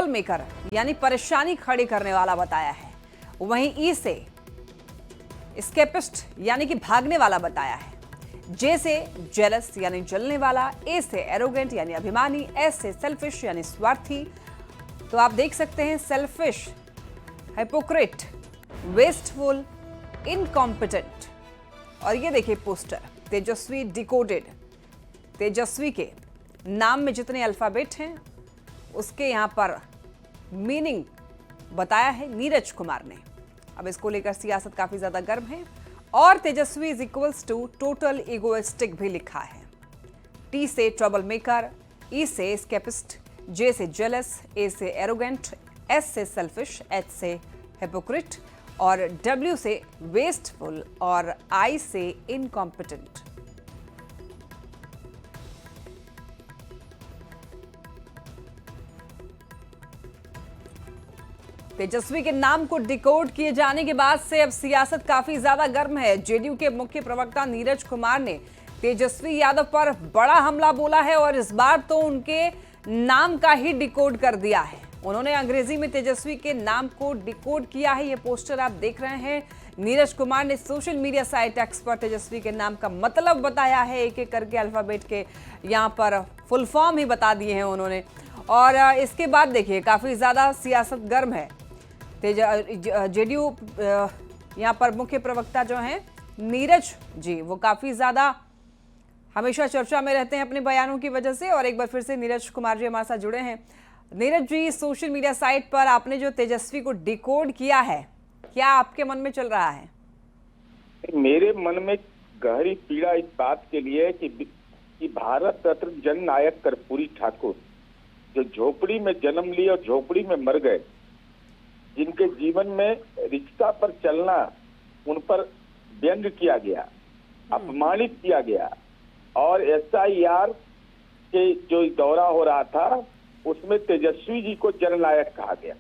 Trouble maker यानी परेशानी खड़ी करने वाला बताया है। वहीं ई से एस्केपिस्ट यानी कि भागने वाला बताया है। जे से जेलस यानी जलने वाला, ए से एरोगेंट यानी अभिमानी, एस से सेल्फिश यानी स्वार्थी। तो आप देख सकते हैं सेल्फिश, हाइपोक्रेट, वेस्टफुल, इनकॉम्पिटेंट। और ये देखिए पोस्टर तेजस्वी डिकोडेड। तेजस्वी के नाम में जितने अल्फाबेट हैं उसके यहां पर मीनिंग बताया है नीरज कुमार ने। अब इसको लेकर सियासत काफी ज्यादा गर्म है। और Tejashwi is equals to total egoistic भी लिखा है। टी से ट्रबल मेकर, ई से एस्केपिस्ट, जे से जेलस, ए से एरोगेंट, एस से सेल्फिश, एच से हिपोक्रिट और डब्ल्यू से वेस्टफुल और आई से इनकॉम्पिटेंट। तेजस्वी के नाम को डिकोड किए जाने के बाद से अब सियासत काफी ज्यादा गर्म है। जेडीयू के मुख्य प्रवक्ता नीरज कुमार ने तेजस्वी यादव पर बड़ा हमला बोला है और इस बार तो उनके नाम का ही डिकोड कर दिया है। उन्होंने अंग्रेजी में तेजस्वी के नाम को डिकोड किया है। ये पोस्टर आप देख रहे हैं। नीरज कुमार ने सोशल मीडिया साइट एक्स पर तेजस्वी के नाम का मतलब बताया है। एक एक करके अल्फाबेट के यहाँ पर फुल फॉर्म ही बता दिए हैं उन्होंने। और इसके बाद देखिए काफी ज्यादा सियासत गर्म है। जेडीयू यहाँ पर मुख्य प्रवक्ता जो हैं नीरज जी, वो काफी ज्यादा हमेशा चर्चा में रहते हैं अपने बयानों की वजह से। और एक बार फिर से नीरज कुमार जी हमारे साथ जुड़े हैं। Neeraj ji, social media site पर आपने जो तेजस्वी को डिकोड किया है, क्या आपके मन में चल रहा है? मेरे मन में गहरी पीड़ा इस बात के लिए है कि भारत रत्न जन नायक कर्पूरी ठाकुर जो झोपड़ी में जन्म लिए और झोपड़ी में मर गए, जिनके जीवन में रिक्शा पर चलना उन पर व्यंग किया गया, अपमानित किया गया और एसआईआर के जो दौरा हो रहा था उसमें तेजस्वी जी को जननायक कहा गया।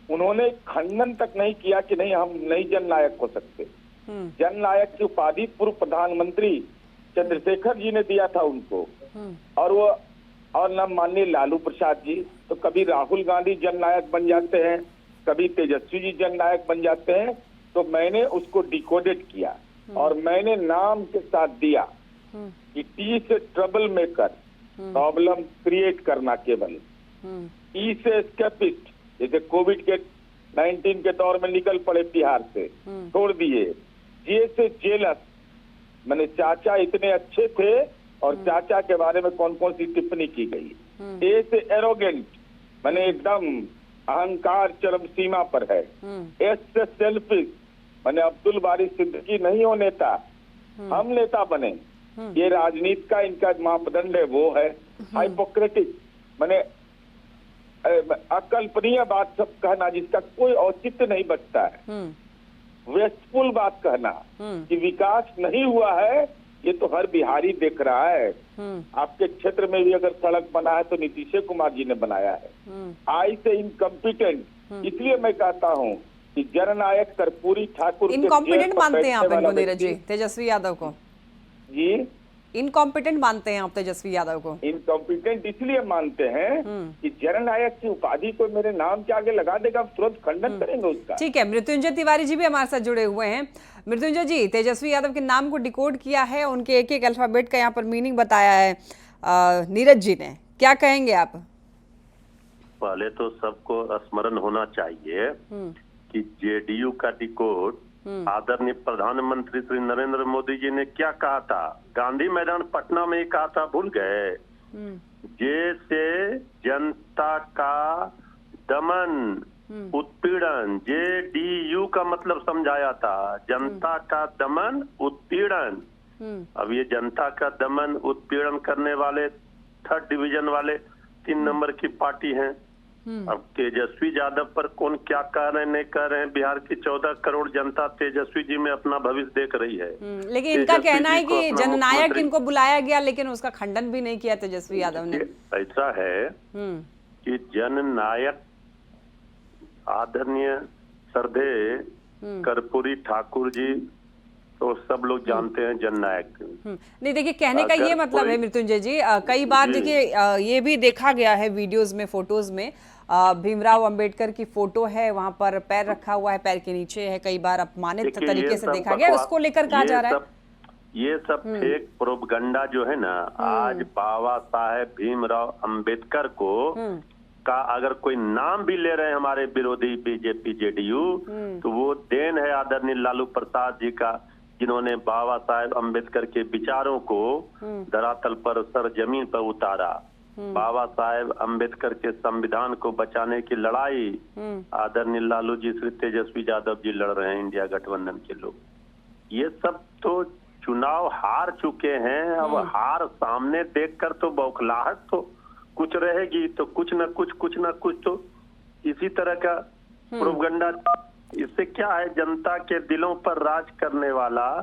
उन्होंने खंडन तक नहीं किया कि नहीं, हम नहीं जननायक हो सकते। जननायक की उपाधि पूर्व प्रधानमंत्री चंद्रशेखर जी ने दिया था उनको। और वो और न माननीय लालू प्रसाद जी, तो कभी राहुल गांधी जननायक बन जाते हैं, कभी तेजस्वी जी जननायक बन जाते हैं। तो मैंने उसको डिकोडेड किया और मैंने नाम के साथ दिया कि टी से ट्रबल मेकर, प्रॉब्लम क्रिएट करना केवल, ई से एस्केपिस्ट, जैसे कोविड के 19 के दौर में निकल पड़े बिहार से, छोड़ दिए। जे से जेलस, मैंने चाचा इतने अच्छे थे और चाचा के बारे में कौन कौन सी टिप्पणी की गई। ए से एरोगेंट, मैंने एकदम अहंकार चरम सीमा पर है। एस से सेल्फिश, मैंने अब्दुल बारी सिद्दीकी नहीं हो नेता, हम नेता बने, ये राजनीति का इनका मापदंड है, वो है। हाइपोक्रेटिक, मैंने अकल्पनीय बात सब कहना जिसका कोई औचित्य नहीं बचता है। वेस्टफुल बात कहना कि विकास नहीं हुआ है, ये तो हर बिहारी देख रहा है। आपके क्षेत्र में भी अगर सड़क बना है तो नीतीश कुमार जी ने बनाया है। आई से इनकम्पिटेंट, इसलिए मैं कहता हूँ कि जननायक कर्पूरी ठाकुर इनकॉम्पिटेंट मानते हैं आप इनको नीरज जी, तेजस्वी यादव को? जी, इनकॉम्पिटेंट मानते हैं आप तेजस्वी यादव को? इनकॉम्पिटेंट इसलिए मानते हैं कि जननायक की उपाधि को मेरे नाम के आगे लगा देगा, तुरंत खंडन करेंगे उसका। ठीक है, मृत्युंजय तिवारी जी भी हमारे साथ जुड़े हुए हैं। मृत्युंजय जी, तेजस्वी यादव के नाम को डिकोड किया है, उनके एक एक अल्फाबेट का यहाँ पर मीनिंग बताया है नीरज जी ने, क्या कहेंगे आप? पहले तो सबको स्मरण होना चाहिए कि जेडीयू का डिकोड आदरणीय प्रधानमंत्री श्री नरेंद्र मोदी जी ने क्या कहा था, गांधी मैदान पटना में ही कहा था, भूल गए? जे से जनता का दमन उत्पीड़न, जेडीयू का मतलब समझाया था, जनता का दमन उत्पीड़न। अब ये जनता का दमन उत्पीड़न करने वाले 3rd डिवीजन वाले 3 नंबर की पार्टी हैं। अब तेजस्वी यादव पर कौन क्या कह रहे हैं नहीं कह रहे हैं, बिहार की 14 करोड़ जनता तेजस्वी जी में अपना भविष्य देख रही है। लेकिन इनका कहना है कि जननायक इनको बुलाया गया, लेकिन उसका खंडन भी नहीं किया तेजस्वी यादव ने। ऐसा है कि जननायक आदरणीय श्रद्धेय कर्पूरी ठाकुर जी तो सब लोग जानते हैं जननायक। नहीं देखिए, कहने का ये मतलब है मृत्युंजय जी, कई बार देखिए ये भी देखा गया है वीडियोस में, फोटोज में, भीमराव अंबेडकर की फोटो है, वहां पर पैर रखा हुआ है, पैर के नीचे है, कई बार अपमानित देखिए, तरीके ये से सब देखा गया, बकवास- उसको लेकर कहा जा रहा है। ये सब फेक प्रोपगंडा जो है ना, आज बाबा साहेब भीमराव अंबेडकर को का अगर कोई नाम भी ले रहे हैं हमारे विरोधी बीजेपी जेडीयू, तो वो देन है आदरणीय लालू प्रसाद जी का, जिन्होंने बाबा साहेब अंबेडकर के विचारों को धरातल पर सरजमीन पर उतारा। बाबा साहेब अंबेडकर के संविधान को बचाने की लड़ाई आदरणीय लालू जी श्री तेजस्वी यादव जी लड़ रहे हैं, इंडिया गठबंधन के लोग। ये सब तो चुनाव हार चुके हैं, अब हार सामने देखकर तो बौखलाहट तो कुछ रहेगी, तो कुछ न कुछ तो इसी तरह का प्रोपगंडा। इससे क्या है, जनता के दिलों पर राज करने वाला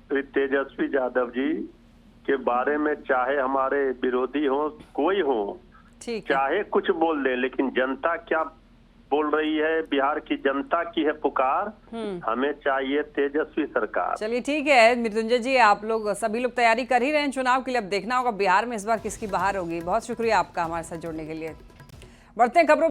श्री तेजस्वी यादव जी के बारे में चाहे हमारे विरोधी हो, कोई हो, ठीक है। चाहे कुछ बोल दे, लेकिन जनता क्या बोल रही है, बिहार की जनता की है पुकार, हमें चाहिए तेजस्वी सरकार। चलिए ठीक है मृत्युंजय जी, आप लोग सभी लोग तैयारी कर ही रहे हैं चुनाव के लिए, अब देखना होगा बिहार में इस बार किसकी बहार होगी। बहुत शुक्रिया आपका हमारे साथ जुड़ने के लिए। बढ़ते हैं खबरों